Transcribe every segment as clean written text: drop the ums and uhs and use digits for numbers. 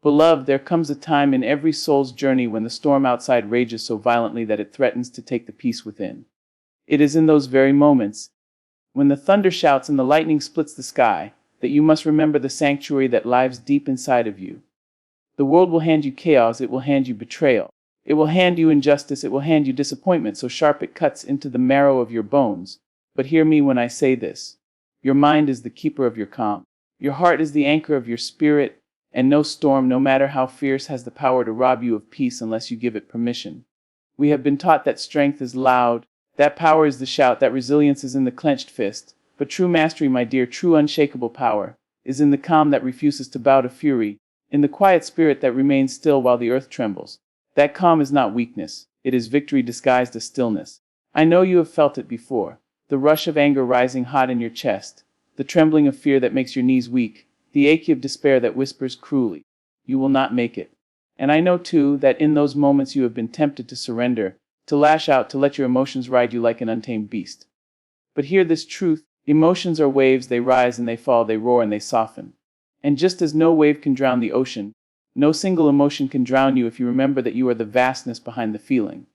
Beloved, there comes a time in every soul's journey when the storm outside rages so violently that it threatens to take the peace within. It is in those very moments, when the thunder shouts and the lightning splits the sky, that you must remember the sanctuary that lives deep inside of you. The world will hand you chaos, it will hand you betrayal. It will hand you injustice, it will hand you disappointment so sharp it cuts into the marrow of your bones. But hear me when I say this. Your mind is the keeper of your calm. Your heart is the anchor of your spirit, and no storm, no matter how fierce, has the power to rob you of peace unless you give it permission. We have been taught that strength is loud, that power is the shout, that resilience is in the clenched fist. But true mastery, my dear, true unshakable power, is in the calm that refuses to bow to fury, in the quiet spirit that remains still while the earth trembles. That calm is not weakness, it is victory disguised as stillness. I know you have felt it before. The rush of anger rising hot in your chest, the trembling of fear that makes your knees weak, the ache of despair that whispers cruelly, "You will not make it." And I know too that in those moments you have been tempted to surrender, to lash out, to let your emotions ride you like an untamed beast. But hear this truth, emotions are waves, they rise and they fall, they roar and they soften. And just as no wave can drown the ocean, no single emotion can drown you if you remember that you are the vastness behind the feeling.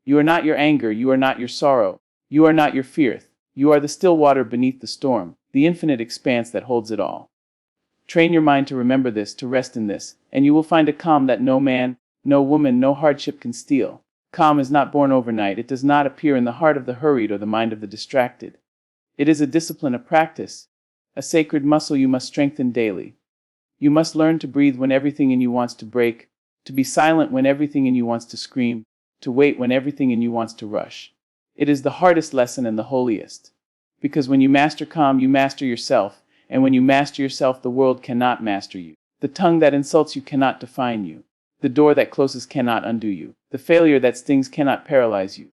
You are not your anger, you are not your sorrow, you are not your fear, you are the still water beneath the storm, the infinite expanse that holds it all. Train your mind to remember this, to rest in this, and you will find a calm that no man, no woman, no hardship can steal. Calm is not born overnight, it does not appear in the heart of the hurried or the mind of the distracted. It is a discipline, a practice, a sacred muscle you must strengthen daily. You must learn to breathe when everything in you wants to break, to be silent when everything in you wants to scream, to wait when everything in you wants to rush. It is the hardest lesson and the holiest. Because when you master calm, you master yourself, and when you master yourself, the world cannot master you. The tongue that insults you cannot define you. The door that closes cannot undo you. The failure that stings cannot paralyze you.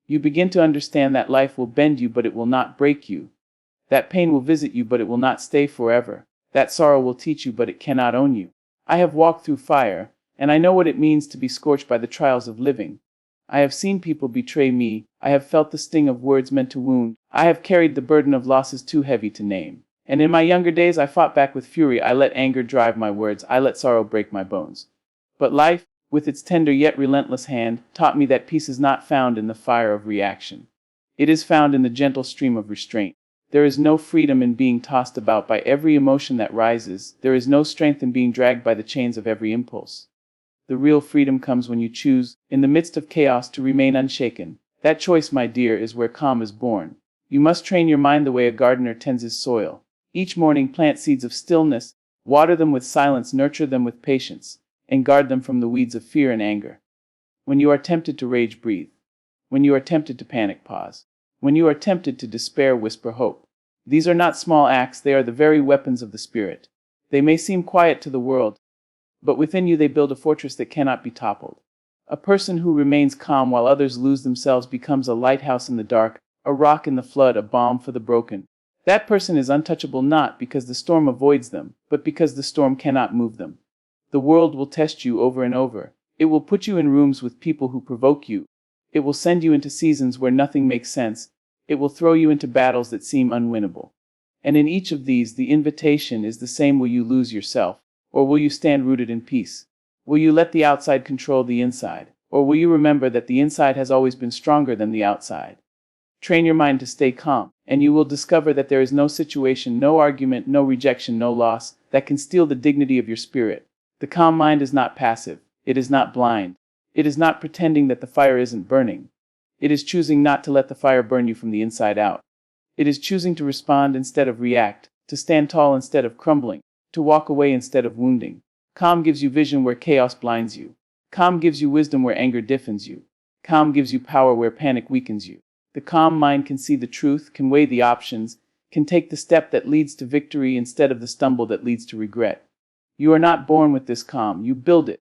You begin to understand that life will bend you, but it will not break you. That pain will visit you, but it will not stay forever. That sorrow will teach you, but it cannot own you. I have walked through fire, and I know what it means to be scorched by the trials of living. I have seen people betray me. I have felt the sting of words meant to wound. I have carried the burden of losses too heavy to name. And in my younger days I fought back with fury. I let anger drive my words. I let sorrow break my bones. But life, with its tender yet relentless hand, taught me that peace is not found in the fire of reaction. It is found in the gentle stream of restraint. There is no freedom in being tossed about by every emotion that rises. There is no strength in being dragged by the chains of every impulse. The real freedom comes when you choose, in the midst of chaos, to remain unshaken. That choice, my dear, is where calm is born. You must train your mind the way a gardener tends his soil. Each morning plant seeds of stillness, water them with silence, nurture them with patience, and guard them from the weeds of fear and anger. When you are tempted to rage, breathe. When you are tempted to panic, pause. When you are tempted to despair, whisper hope. These are not small acts, they are the very weapons of the Spirit. They may seem quiet to the world, but within you they build a fortress that cannot be toppled. A person who remains calm while others lose themselves becomes a lighthouse in the dark, a rock in the flood, a balm for the broken. That person is untouchable not because the storm avoids them, but because the storm cannot move them. The world will test you over and over. It will put you in rooms with people who provoke you. It will send you into seasons where nothing makes sense. It will throw you into battles that seem unwinnable. And in each of these, the invitation is the same: will you lose yourself, or will you stand rooted in peace? Will you let the outside control the inside, or will you remember that the inside has always been stronger than the outside? Train your mind to stay calm, and you will discover that there is no situation, no argument, no rejection, no loss that can steal the dignity of your spirit. The calm mind is not passive. It is not blind. It is not pretending that the fire isn't burning. It is choosing not to let the fire burn you from the inside out. It is choosing to respond instead of react, to stand tall instead of crumbling, to walk away instead of wounding. Calm gives you vision where chaos blinds you. Calm gives you wisdom where anger deafens you. Calm gives you power where panic weakens you. The calm mind can see the truth, can weigh the options, can take the step that leads to victory instead of the stumble that leads to regret. You are not born with this calm, you build it.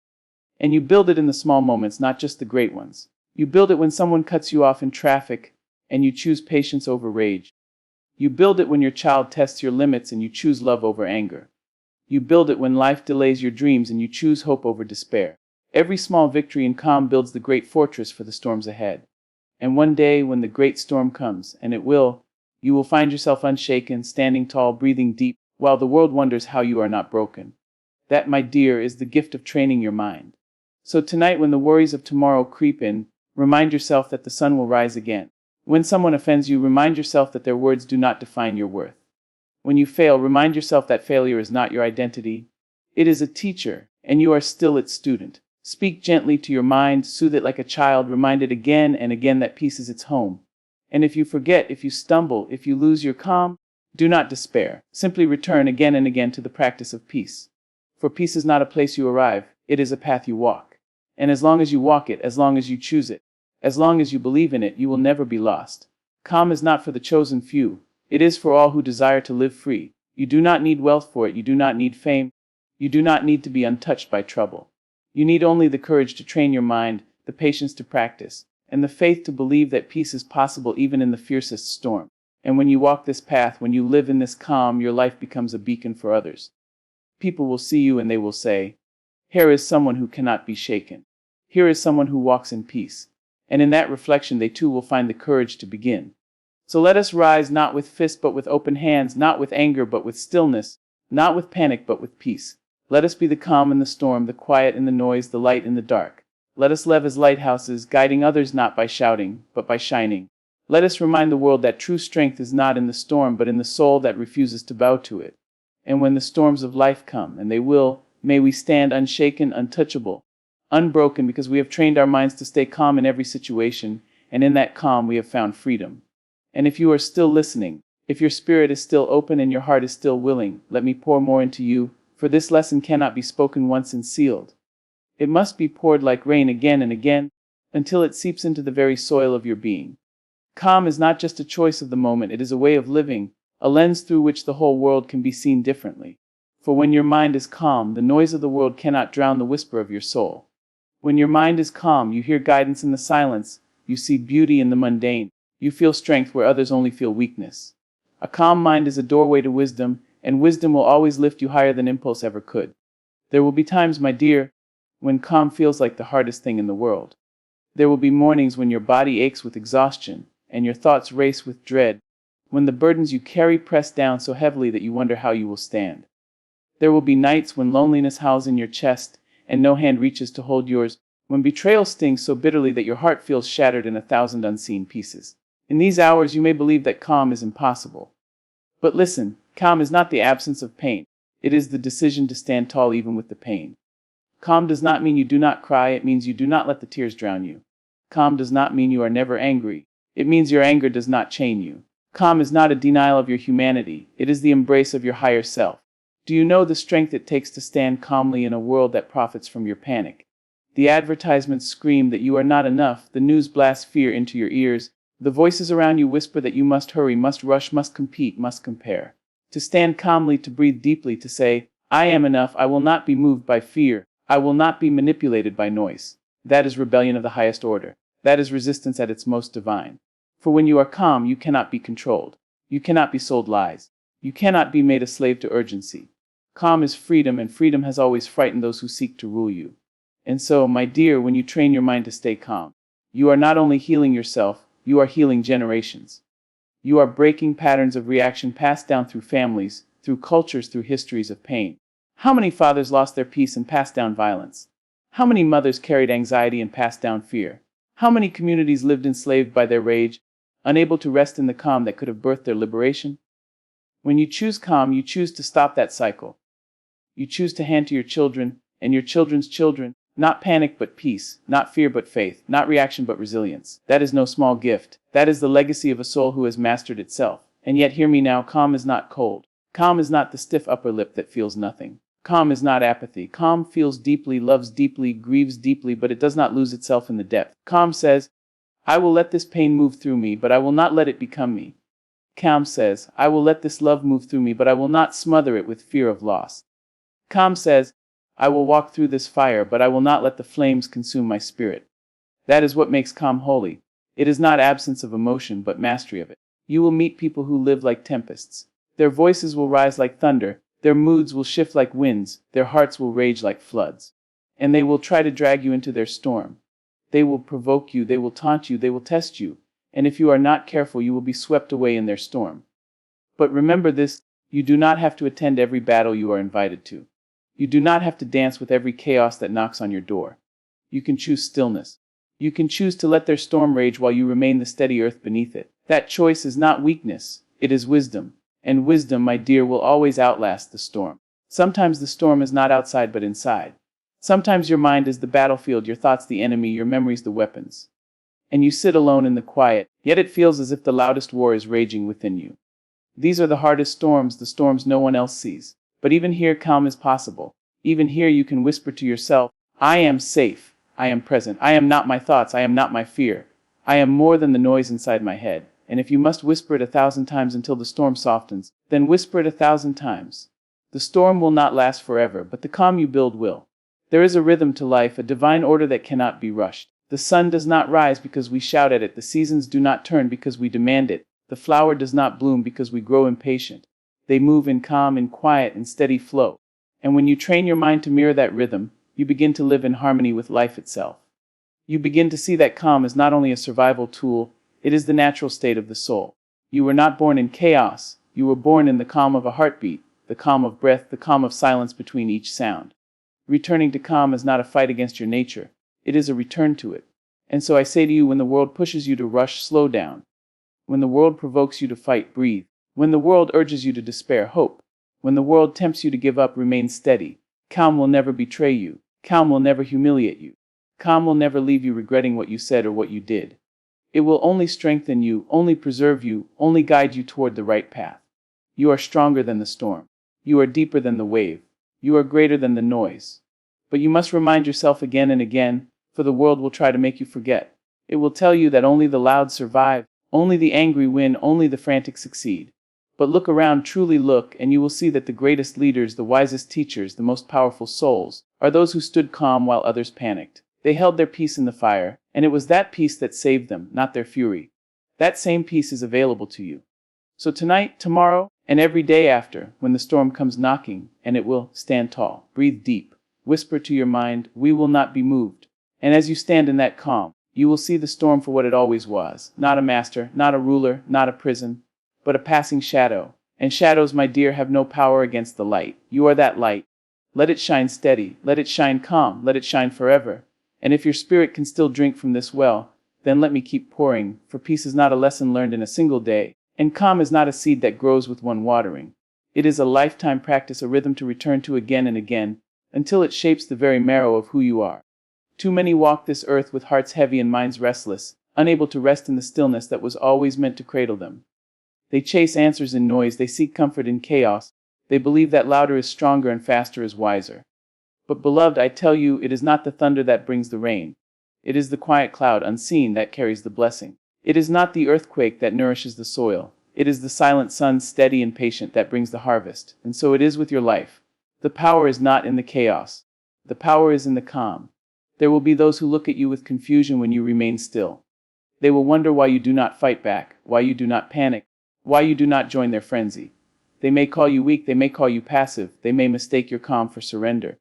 And you build it in the small moments, not just the great ones. You build it when someone cuts you off in traffic, and you choose patience over rage. You build it when your child tests your limits and you choose love over anger. You build it when life delays your dreams and you choose hope over despair. Every small victory in calm builds the great fortress for the storms ahead. And one day, when the great storm comes, and it will, you will find yourself unshaken, standing tall, breathing deep, while the world wonders how you are not broken. That, my dear, is the gift of training your mind. So tonight, when the worries of tomorrow creep in, remind yourself that the sun will rise again. When someone offends you, remind yourself that their words do not define your worth. When you fail, remind yourself that failure is not your identity. It is a teacher, and you are still its student. Speak gently to your mind, soothe it like a child, remind it again and again that peace is its home. And if you forget, if you stumble, if you lose your calm, do not despair. Simply return again and again to the practice of peace. For peace is not a place you arrive, it is a path you walk. And as long as you walk it, as long as you choose it, as long as you believe in it, you will never be lost. Calm is not for the chosen few. It is for all who desire to live free. You do not need wealth for it. You do not need fame. You do not need to be untouched by trouble. You need only the courage to train your mind, the patience to practice, and the faith to believe that peace is possible even in the fiercest storm. And when you walk this path, when you live in this calm, your life becomes a beacon for others. People will see you and they will say, "Here is someone who cannot be shaken. Here is someone who walks in peace." And in that reflection, they too will find the courage to begin. So let us rise, not with fists but with open hands, not with anger but with stillness, not with panic but with peace. Let us be the calm in the storm, the quiet in the noise, the light in the dark. Let us live as lighthouses, guiding others not by shouting, but by shining. Let us remind the world that true strength is not in the storm, but in the soul that refuses to bow to it. And when the storms of life come, and they will, may we stand unshaken, untouchable, unbroken, because we have trained our minds to stay calm in every situation, and in that calm we have found freedom. And if you are still listening, if your spirit is still open and your heart is still willing, let me pour more into you, for this lesson cannot be spoken once and sealed. It must be poured like rain again and again, until it seeps into the very soil of your being. Calm is not just a choice of the moment, it is a way of living, a lens through which the whole world can be seen differently. For when your mind is calm, the noise of the world cannot drown the whisper of your soul. When your mind is calm, you hear guidance in the silence, you see beauty in the mundane, you feel strength where others only feel weakness. A calm mind is a doorway to wisdom, and wisdom will always lift you higher than impulse ever could. There will be times, my dear, when calm feels like the hardest thing in the world. There will be mornings when your body aches with exhaustion, and your thoughts race with dread, when the burdens you carry press down so heavily that you wonder how you will stand. There will be nights when loneliness howls in your chest, and no hand reaches to hold yours, when betrayal stings so bitterly that your heart feels shattered in 1,000 unseen pieces. In these hours you may believe that calm is impossible. But listen, calm is not the absence of pain. It is the decision to stand tall even with the pain. Calm does not mean you do not cry, it means you do not let the tears drown you. Calm does not mean you are never angry. It means your anger does not chain you. Calm is not a denial of your humanity, it is the embrace of your higher self. Do you know the strength it takes to stand calmly in a world that profits from your panic? The advertisements scream that you are not enough, the news blasts fear into your ears, the voices around you whisper that you must hurry, must rush, must compete, must compare. To stand calmly, to breathe deeply, to say, "I am enough, I will not be moved by fear, I will not be manipulated by noise." That is rebellion of the highest order. That is resistance at its most divine. For when you are calm, you cannot be controlled. You cannot be sold lies. You cannot be made a slave to urgency. Calm is freedom, and freedom has always frightened those who seek to rule you. And so, my dear, when you train your mind to stay calm, you are not only healing yourself, you are healing generations. You are breaking patterns of reaction passed down through families, through cultures, through histories of pain. How many fathers lost their peace and passed down violence? How many mothers carried anxiety and passed down fear? How many communities lived enslaved by their rage, unable to rest in the calm that could have birthed their liberation? When you choose calm, you choose to stop that cycle. You choose to hand to your children, and your children's children, not panic but peace, not fear but faith, not reaction but resilience. That is no small gift. That is the legacy of a soul who has mastered itself. And yet hear me now, calm is not cold. Calm is not the stiff upper lip that feels nothing. Calm is not apathy. Calm feels deeply, loves deeply, grieves deeply, but it does not lose itself in the depth. Calm says, "I will let this pain move through me, but I will not let it become me." Calm says, "I will let this love move through me, but I will not smother it with fear of loss." Calm says, "I will walk through this fire, but I will not let the flames consume my spirit." That is what makes calm holy. It is not absence of emotion, but mastery of it. You will meet people who live like tempests. Their voices will rise like thunder, their moods will shift like winds, their hearts will rage like floods. And they will try to drag you into their storm. They will provoke you, they will taunt you, they will test you, and if you are not careful, you will be swept away in their storm. But remember this, you do not have to attend every battle you are invited to. You do not have to dance with every chaos that knocks on your door. You can choose stillness. You can choose to let their storm rage while you remain the steady earth beneath it. That choice is not weakness, it is wisdom. And wisdom, my dear, will always outlast the storm. Sometimes the storm is not outside but inside. Sometimes your mind is the battlefield, your thoughts the enemy, your memories the weapons. And you sit alone in the quiet, yet it feels as if the loudest war is raging within you. These are the hardest storms, the storms no one else sees. But even here calm is possible. Even here you can whisper to yourself, I am safe, I am present, I am not my thoughts, I am not my fear. I am more than the noise inside my head. And if you must whisper it 1,000 times until the storm softens, then whisper it 1,000 times. The storm will not last forever, but the calm you build will. There is a rhythm to life, a divine order that cannot be rushed. The sun does not rise because we shout at it. The seasons do not turn because we demand it. The flower does not bloom because we grow impatient. They move in calm, in quiet, in steady flow. And when you train your mind to mirror that rhythm, you begin to live in harmony with life itself. You begin to see that calm is not only a survival tool, it is the natural state of the soul. You were not born in chaos. You were born in the calm of a heartbeat, the calm of breath, the calm of silence between each sound. Returning to calm is not a fight against your nature. It is a return to it. And so I say to you, when the world pushes you to rush, slow down. When the world provokes you to fight, breathe. When the world urges you to despair, hope. When the world tempts you to give up, remain steady. Calm will never betray you. Calm will never humiliate you. Calm will never leave you regretting what you said or what you did. It will only strengthen you, only preserve you, only guide you toward the right path. You are stronger than the storm. You are deeper than the wave. You are greater than the noise. But you must remind yourself again and again, for the world will try to make you forget. It will tell you that only the loud survive, only the angry win, only the frantic succeed. But look around, truly look, and you will see that the greatest leaders, the wisest teachers, the most powerful souls, are those who stood calm while others panicked. They held their peace in the fire, and it was that peace that saved them, not their fury. That same peace is available to you. So tonight, tomorrow, and every day after, when the storm comes knocking, and it will, stand tall, breathe deep, whisper to your mind, we will not be moved. And as you stand in that calm, you will see the storm for what it always was, not a master, not a ruler, not a prison, but a passing shadow. And shadows, my dear, have no power against the light. You are that light. Let it shine steady, let it shine calm, let it shine forever. And if your spirit can still drink from this well, then let me keep pouring, for peace is not a lesson learned in a single day, and calm is not a seed that grows with one watering. It is a lifetime practice, a rhythm to return to again and again, until it shapes the very marrow of who you are. Too many walk this earth with hearts heavy and minds restless, unable to rest in the stillness that was always meant to cradle them. They chase answers in noise, they seek comfort in chaos, they believe that louder is stronger and faster is wiser. But beloved, I tell you, it is not the thunder that brings the rain. It is the quiet cloud unseen that carries the blessing. It is not the earthquake that nourishes the soil. It is the silent sun, steady and patient, that brings the harvest. And so it is with your life. The power is not in the chaos. The power is in the calm. There will be those who look at you with confusion when you remain still. They will wonder why you do not fight back, why you do not panic, why you do not join their frenzy. They may call you weak, they may call you passive, they may mistake your calm for surrender.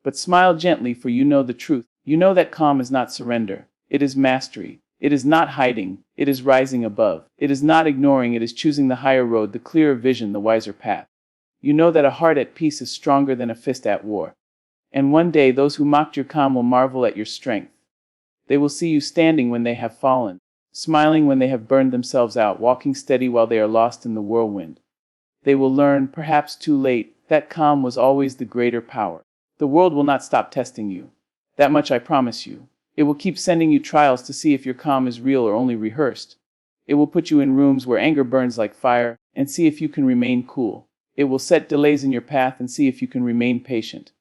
But smile gently, for you know the truth. You know that calm is not surrender. It is mastery. It is not hiding. It is rising above. It is not ignoring. It is choosing the higher road, the clearer vision, the wiser path. You know that a heart at peace is stronger than a fist at war. And one day those who mocked your calm will marvel at your strength. They will see you standing when they have fallen, smiling when they have burned themselves out, walking steady while they are lost in the whirlwind. They will learn, perhaps too late, that calm was always the greater power. The world will not stop testing you. That much I promise you. It will keep sending you trials to see if your calm is real or only rehearsed. It will put you in rooms where anger burns like fire and see if you can remain cool. It will set delays in your path and see if you can remain patient.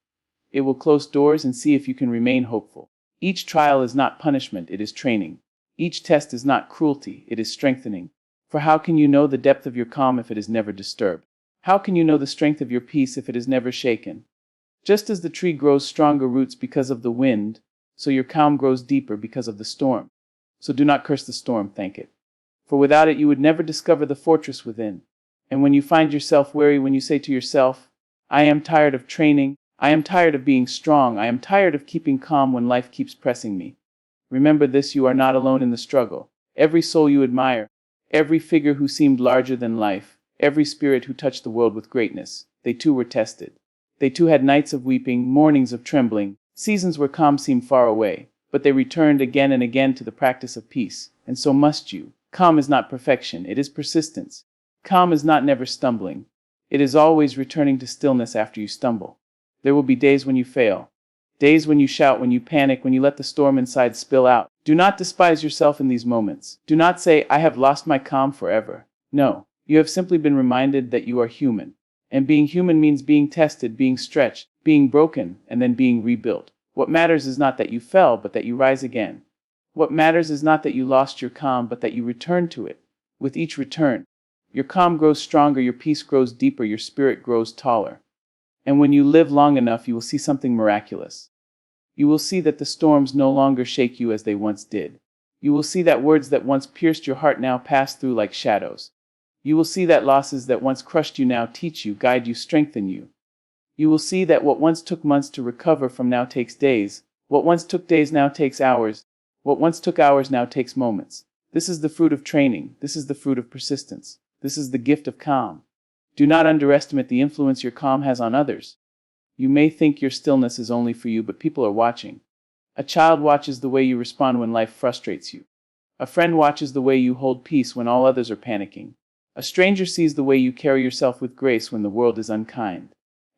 It will close doors and see if you can remain hopeful. Each trial is not punishment, it is training. Each test is not cruelty, it is strengthening. For how can you know the depth of your calm if it is never disturbed? How can you know the strength of your peace if it is never shaken? Just as the tree grows stronger roots because of the wind, so your calm grows deeper because of the storm. So do not curse the storm, thank it. For without it you would never discover the fortress within. And when you find yourself weary, when you say to yourself, I am tired of training, I am tired of being strong, I am tired of keeping calm when life keeps pressing me. Remember this, you are not alone in the struggle. Every soul you admire, every figure who seemed larger than life, every spirit who touched the world with greatness, they too were tested. They too had nights of weeping, mornings of trembling, seasons where calm seemed far away, but they returned again and again to the practice of peace, and so must you. Calm is not perfection, it is persistence. Calm is not never stumbling. It is always returning to stillness after you stumble. There will be days when you fail, days when you shout, when you panic, when you let the storm inside spill out. Do not despise yourself in these moments. Do not say, I have lost my calm forever. No, you have simply been reminded that you are human. And being human means being tested, being stretched, being broken, and then being rebuilt. What matters is not that you fell, but that you rise again. What matters is not that you lost your calm, but that you return to it. With each return, your calm grows stronger, your peace grows deeper, your spirit grows taller. And when you live long enough, you will see something miraculous. You will see that the storms no longer shake you as they once did. You will see that words that once pierced your heart now pass through like shadows. You will see that losses that once crushed you now teach you, guide you, strengthen you. You will see that what once took months to recover from now takes days. What once took days now takes hours. What once took hours now takes moments. This is the fruit of training. This is the fruit of persistence. This is the gift of calm. Do not underestimate the influence your calm has on others. You may think your stillness is only for you, but people are watching. A child watches the way you respond when life frustrates you. A friend watches the way you hold peace when all others are panicking. A stranger sees the way you carry yourself with grace when the world is unkind.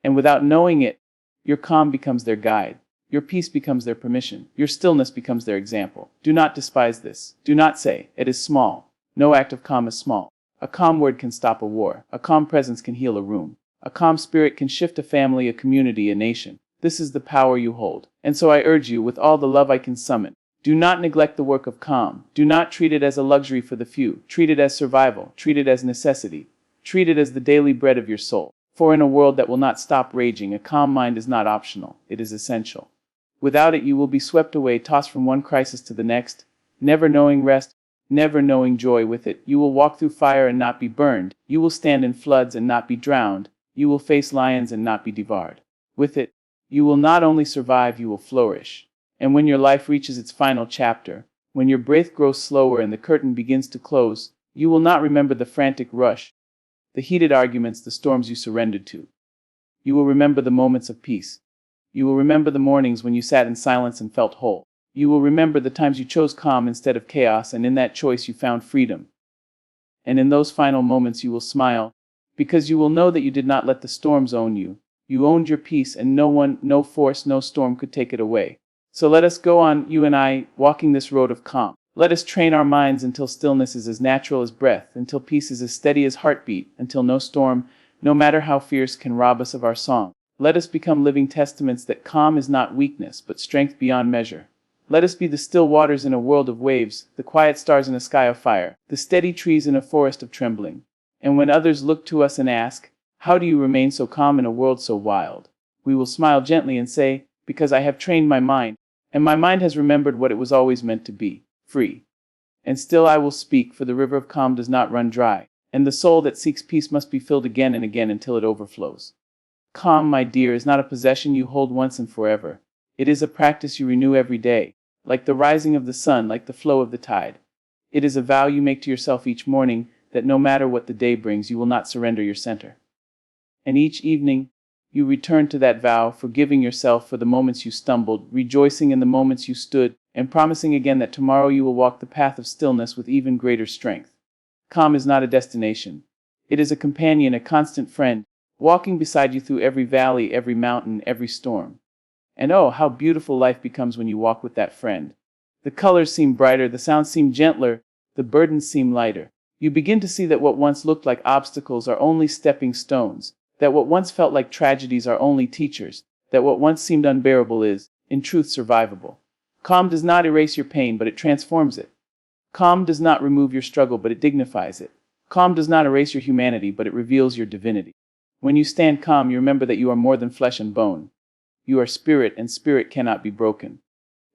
And without knowing it, your calm becomes their guide. Your peace becomes their permission. Your stillness becomes their example. Do not despise this. Do not say, it is small. No act of calm is small. A calm word can stop a war. A calm presence can heal a room. A calm spirit can shift a family, a community, a nation. This is the power you hold. And so I urge you, with all the love I can summon, do not neglect the work of calm. Do not treat it as a luxury for the few. Treat it as survival. Treat it as necessity. Treat it as the daily bread of your soul. For in a world that will not stop raging, a calm mind is not optional. It is essential. Without it, you will be swept away, tossed from one crisis to the next, never knowing rest, never knowing joy. With it, you will walk through fire and not be burned. You will stand in floods and not be drowned. You will face lions and not be devoured. With it, you will not only survive, you will flourish. And when your life reaches its final chapter, when your breath grows slower and the curtain begins to close, you will not remember the frantic rush, the heated arguments, the storms you surrendered to. You will remember the moments of peace. You will remember the mornings when you sat in silence and felt whole. You will remember the times you chose calm instead of chaos, and in that choice you found freedom. And in those final moments you will smile, because you will know that you did not let the storms own you. You owned your peace, and no one, no force, no storm could take it away. So let us go on, you and I, walking this road of calm. Let us train our minds until stillness is as natural as breath, until peace is as steady as heartbeat, until no storm, no matter how fierce, can rob us of our song. Let us become living testaments that calm is not weakness, but strength beyond measure. Let us be the still waters in a world of waves, the quiet stars in a sky of fire, the steady trees in a forest of trembling. And when others look to us and ask, how do you remain so calm in a world so wild? We will smile gently and say, because I have trained my mind, and my mind has remembered what it was always meant to be, free. And still I will speak, for the river of calm does not run dry, and the soul that seeks peace must be filled again and again until it overflows. Calm, my dear, is not a possession you hold once and forever. It is a practice you renew every day, like the rising of the sun, like the flow of the tide. It is a vow you make to yourself each morning, that no matter what the day brings, you will not surrender your center. And each evening, you return to that vow, forgiving yourself for the moments you stumbled, rejoicing in the moments you stood, and promising again that tomorrow you will walk the path of stillness with even greater strength. Calm is not a destination. It is a companion, a constant friend, walking beside you through every valley, every mountain, every storm. And oh, how beautiful life becomes when you walk with that friend. The colors seem brighter, the sounds seem gentler, the burdens seem lighter. You begin to see that what once looked like obstacles are only stepping stones, that what once felt like tragedies are only teachers, that what once seemed unbearable is, in truth, survivable. Calm does not erase your pain, but it transforms it. Calm does not remove your struggle, but it dignifies it. Calm does not erase your humanity, but it reveals your divinity. When you stand calm, you remember that you are more than flesh and bone. You are spirit, and spirit cannot be broken.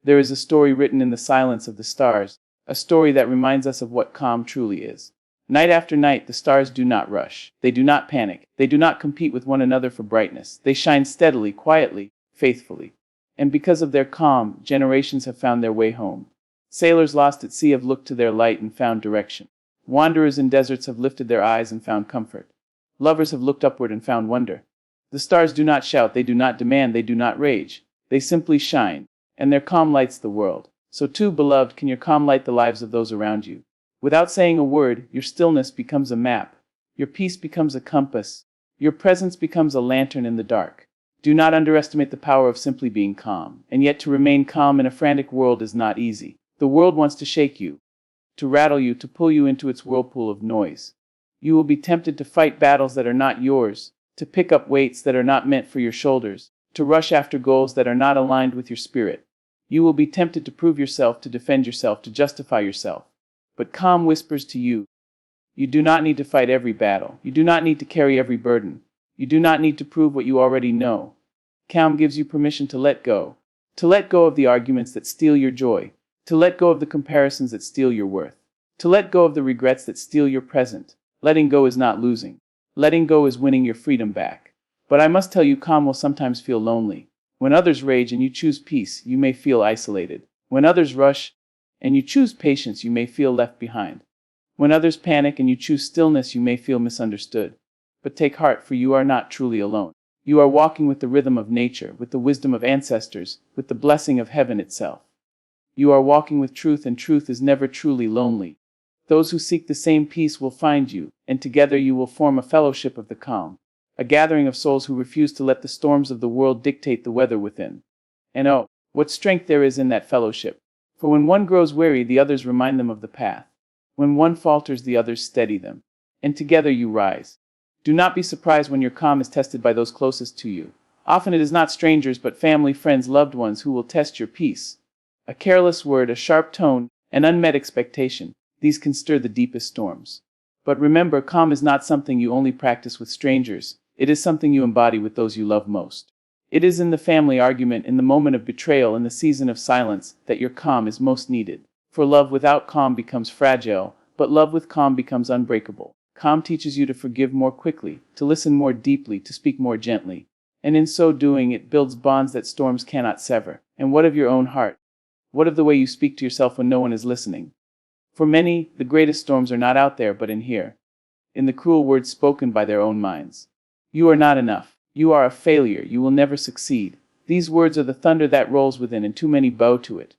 There is a story written in the silence of the stars, a story that reminds us of what calm truly is. Night after night, the stars do not rush. They do not panic. They do not compete with one another for brightness. They shine steadily, quietly, faithfully. And because of their calm, generations have found their way home. Sailors lost at sea have looked to their light and found direction. Wanderers in deserts have lifted their eyes and found comfort. Lovers have looked upward and found wonder. The stars do not shout, they do not demand, they do not rage. They simply shine, and their calm lights the world. So too, beloved, can your calm light the lives of those around you. Without saying a word, your stillness becomes a map. Your peace becomes a compass. Your presence becomes a lantern in the dark. Do not underestimate the power of simply being calm. And yet to remain calm in a frantic world is not easy. The world wants to shake you, to rattle you, to pull you into its whirlpool of noise. You will be tempted to fight battles that are not yours, to pick up weights that are not meant for your shoulders, to rush after goals that are not aligned with your spirit. You will be tempted to prove yourself, to defend yourself, to justify yourself. But calm whispers to you, you do not need to fight every battle. You do not need to carry every burden. You do not need to prove what you already know. Calm gives you permission to let go of the arguments that steal your joy, to let go of the comparisons that steal your worth, to let go of the regrets that steal your present. Letting go is not losing. Letting go is winning your freedom back. But I must tell you, calm will sometimes feel lonely. When others rage and you choose peace, you may feel isolated. When others rush and you choose patience, you may feel left behind. When others panic and you choose stillness, you may feel misunderstood. But take heart, for you are not truly alone. You are walking with the rhythm of nature, with the wisdom of ancestors, with the blessing of heaven itself. You are walking with truth, and truth is never truly lonely. Those who seek the same peace will find you, and together you will form a fellowship of the calm, a gathering of souls who refuse to let the storms of the world dictate the weather within. And oh, what strength there is in that fellowship! For when one grows weary, the others remind them of the path. When one falters, the others steady them. And together you rise. Do not be surprised when your calm is tested by those closest to you. Often it is not strangers, but family, friends, loved ones who will test your peace. A careless word, a sharp tone, an unmet expectation, these can stir the deepest storms. But remember, calm is not something you only practice with strangers. It is something you embody with those you love most. It is in the family argument, in the moment of betrayal, in the season of silence, that your calm is most needed. For love without calm becomes fragile, but love with calm becomes unbreakable. Calm teaches you to forgive more quickly, to listen more deeply, to speak more gently. And in so doing, it builds bonds that storms cannot sever. And what of your own heart? What of the way you speak to yourself when no one is listening? For many, the greatest storms are not out there, but in here. In the cruel words spoken by their own minds. You are not enough. You are a failure. You will never succeed. These words are the thunder that rolls within, and too many bow to it.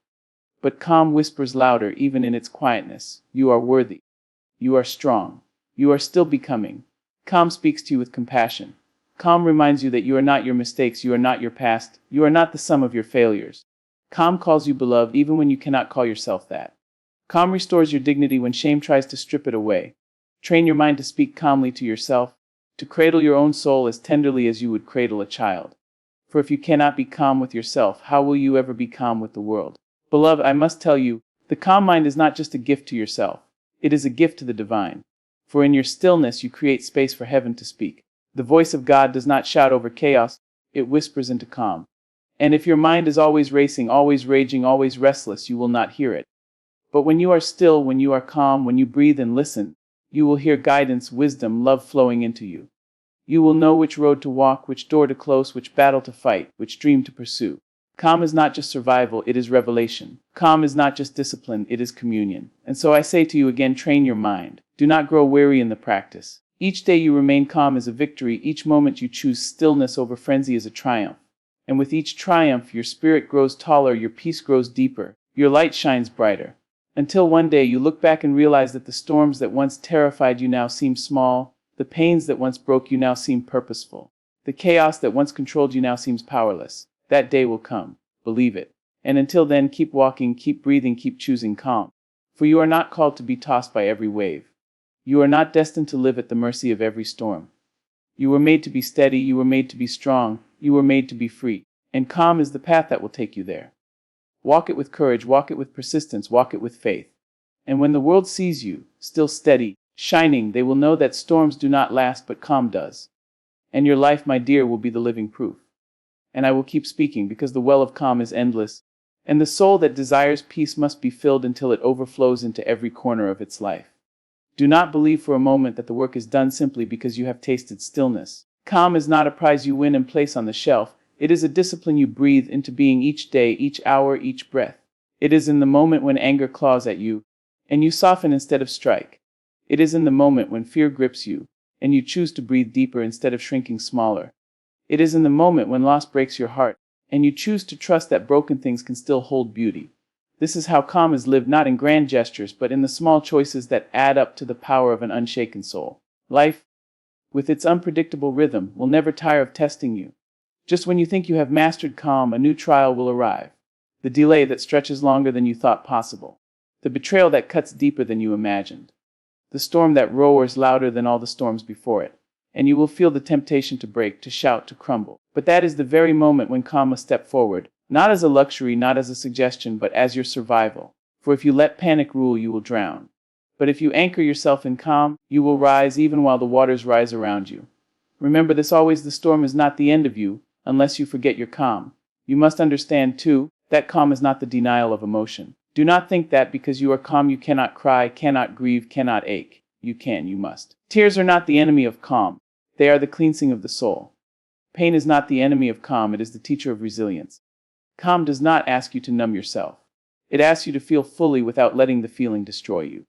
But calm whispers louder, even in its quietness. You are worthy. You are strong. You are still becoming. Calm speaks to you with compassion. Calm reminds you that you are not your mistakes, you are not your past, you are not the sum of your failures. Calm calls you beloved even when you cannot call yourself that. Calm restores your dignity when shame tries to strip it away. Train your mind to speak calmly to yourself, to cradle your own soul as tenderly as you would cradle a child. For if you cannot be calm with yourself, how will you ever be calm with the world? Beloved, I must tell you, the calm mind is not just a gift to yourself. It is a gift to the divine. For in your stillness you create space for heaven to speak. The voice of God does not shout over chaos, it whispers into calm. And if your mind is always racing, always raging, always restless, you will not hear it. But when you are still, when you are calm, when you breathe and listen, you will hear guidance, wisdom, love flowing into you. You will know which road to walk, which door to close, which battle to fight, which dream to pursue. Calm is not just survival, it is revelation. Calm is not just discipline, it is communion. And so I say to you again, train your mind. Do not grow weary in the practice. Each day you remain calm is a victory. Each moment you choose stillness over frenzy is a triumph. And with each triumph, your spirit grows taller, your peace grows deeper, your light shines brighter. Until one day you look back and realize that the storms that once terrified you now seem small, the pains that once broke you now seem purposeful, the chaos that once controlled you now seems powerless. That day will come, believe it. And until then, keep walking, keep breathing, keep choosing calm. For you are not called to be tossed by every wave. You are not destined to live at the mercy of every storm. You were made to be steady, you were made to be strong, you were made to be free. And calm is the path that will take you there. Walk it with courage, walk it with persistence, walk it with faith. And when the world sees you, still steady, shining, they will know that storms do not last, but calm does. And your life, my dear, will be the living proof. And I will keep speaking because the well of calm is endless, and the soul that desires peace must be filled until it overflows into every corner of its life. Do not believe for a moment that the work is done simply because you have tasted stillness. Calm is not a prize you win and place on the shelf. It is a discipline you breathe into being each day, each hour, each breath. It is in the moment when anger claws at you, and you soften instead of strike. It is in the moment when fear grips you, and you choose to breathe deeper instead of shrinking smaller. It is in the moment when loss breaks your heart, and you choose to trust that broken things can still hold beauty. This is how calm is lived, not in grand gestures, but in the small choices that add up to the power of an unshaken soul. Life, with its unpredictable rhythm, will never tire of testing you. Just when you think you have mastered calm, a new trial will arrive. The delay that stretches longer than you thought possible. The betrayal that cuts deeper than you imagined. The storm that roars louder than all the storms before it. And you will feel the temptation to break, to shout, to crumble. But that is the very moment when calm must step forward, not as a luxury, not as a suggestion, but as your survival. For if you let panic rule, you will drown. But if you anchor yourself in calm, you will rise even while the waters rise around you. Remember this always: the storm is not the end of you, unless you forget your calm. You must understand, too, that calm is not the denial of emotion. Do not think that because you are calm you cannot cry, cannot grieve, cannot ache. You can, you must. Tears are not the enemy of calm. They are the cleansing of the soul. Pain is not the enemy of calm, it is the teacher of resilience. Calm does not ask you to numb yourself. It asks you to feel fully without letting the feeling destroy you.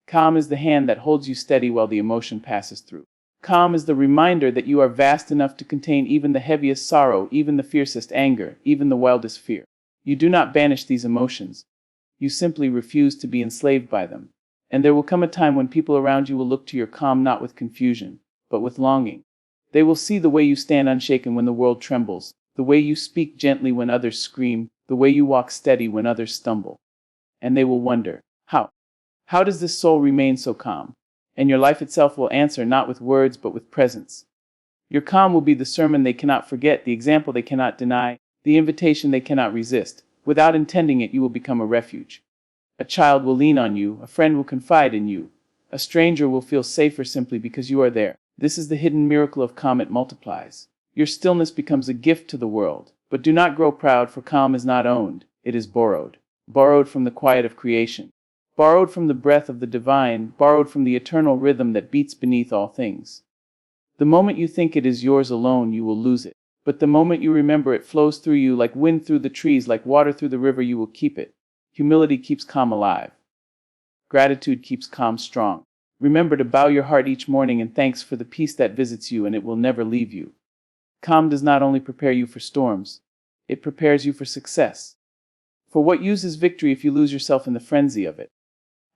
Calm is the hand that holds you steady while the emotion passes through. Calm is the reminder that you are vast enough to contain even the heaviest sorrow, even the fiercest anger, even the wildest fear. You do not banish these emotions. You simply refuse to be enslaved by them. And there will come a time when people around you will look to your calm not with confusion, but with longing. They will see the way you stand unshaken when the world trembles, the way you speak gently when others scream, the way you walk steady when others stumble. And they will wonder, how does this soul remain so calm? And your life itself will answer, not with words but with presence. Your calm will be the sermon they cannot forget, the example they cannot deny, the invitation they cannot resist. Without intending it, you will become a refuge. A child will lean on you, a friend will confide in you, a stranger will feel safer simply because you are there. This is the hidden miracle of calm. It multiplies. Your stillness becomes a gift to the world. But do not grow proud, for calm is not owned, it is borrowed. Borrowed from the quiet of creation. Borrowed from the breath of the divine, borrowed from the eternal rhythm that beats beneath all things. The moment you think it is yours alone, you will lose it. But the moment you remember it flows through you like wind through the trees, like water through the river, you will keep it. Humility keeps calm alive. Gratitude keeps calm strong. Remember to bow your heart each morning in thanks for the peace that visits you, and it will never leave you. Calm does not only prepare you for storms, it prepares you for success. For what use is victory if you lose yourself in the frenzy of it?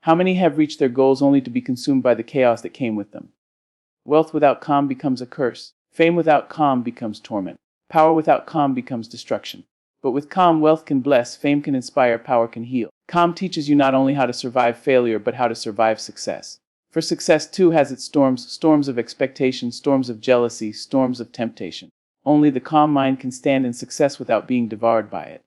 How many have reached their goals only to be consumed by the chaos that came with them? Wealth without calm becomes a curse. Fame without calm becomes torment. Power without calm becomes destruction. But with calm, wealth can bless, fame can inspire, power can heal. Calm teaches you not only how to survive failure, but how to survive success. For success too has its storms, storms of expectation, storms of jealousy, storms of temptation. Only the calm mind can stand in success without being devoured by it.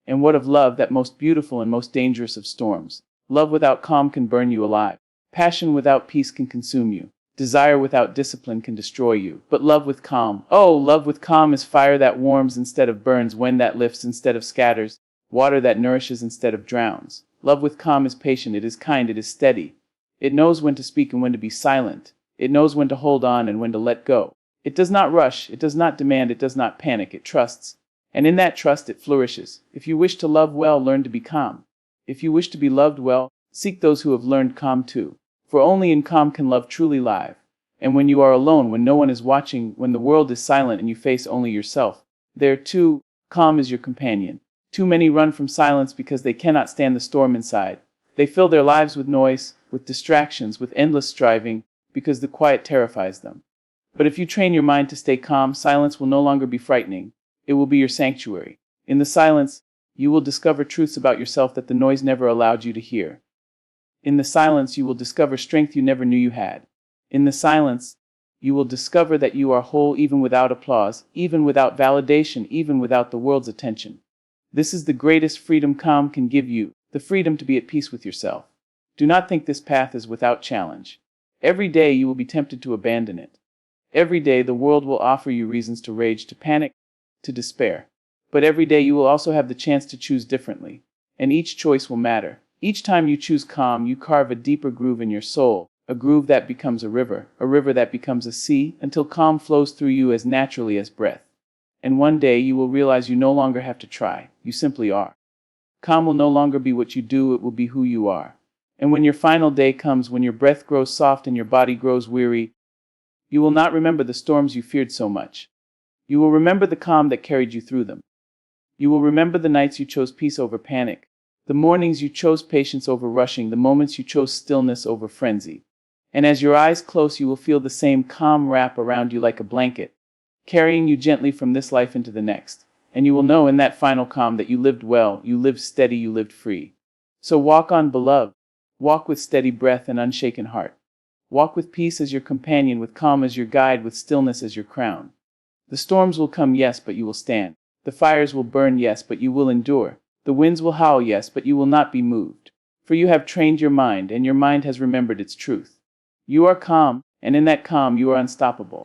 And what of love, that most beautiful and most dangerous of storms? Love without calm can burn you alive. Passion without peace can consume you. Desire without discipline can destroy you. But love with calm, oh, love with calm is fire that warms instead of burns, wind that lifts instead of scatters, water that nourishes instead of drowns. Love with calm is patient, it is kind, it is steady. It knows when to speak and when to be silent. It knows when to hold on and when to let go. It does not rush, it does not demand, it does not panic, it trusts. And in that trust it flourishes. If you wish to love well, learn to be calm. If you wish to be loved well, seek those who have learned calm too. For only in calm can love truly live. And when you are alone, when no one is watching, when the world is silent and you face only yourself, there too, calm is your companion. Too many run from silence because they cannot stand the storm inside. They fill their lives with noise, with distractions, with endless striving, because the quiet terrifies them. But if you train your mind to stay calm, silence will no longer be frightening. It will be your sanctuary. In the silence, you will discover truths about yourself that the noise never allowed you to hear. In the silence, you will discover strength you never knew you had. In the silence, you will discover that you are whole even without applause, even without validation, even without the world's attention. This is the greatest freedom calm can give you, the freedom to be at peace with yourself. Do not think this path is without challenge. Every day you will be tempted to abandon it. Every day the world will offer you reasons to rage, to panic, to despair. But every day you will also have the chance to choose differently. And each choice will matter. Each time you choose calm, you carve a deeper groove in your soul, a groove that becomes a river that becomes a sea, until calm flows through you as naturally as breath. And one day you will realize you no longer have to try, you simply are. Calm will no longer be what you do, it will be who you are. And when your final day comes, when your breath grows soft and your body grows weary, you will not remember the storms you feared so much. You will remember the calm that carried you through them. You will remember the nights you chose peace over panic, the mornings you chose patience over rushing, the moments you chose stillness over frenzy. And as your eyes close, you will feel the same calm wrap around you like a blanket, carrying you gently from this life into the next. And you will know in that final calm that you lived well, you lived steady, you lived free. So walk on, beloved. Walk with steady breath and unshaken heart. Walk with peace as your companion, with calm as your guide, with stillness as your crown. The storms will come, yes, but you will stand. The fires will burn, yes, but you will endure. The winds will howl, yes, but you will not be moved. For you have trained your mind, and your mind has remembered its truth. You are calm, and in that calm you are unstoppable.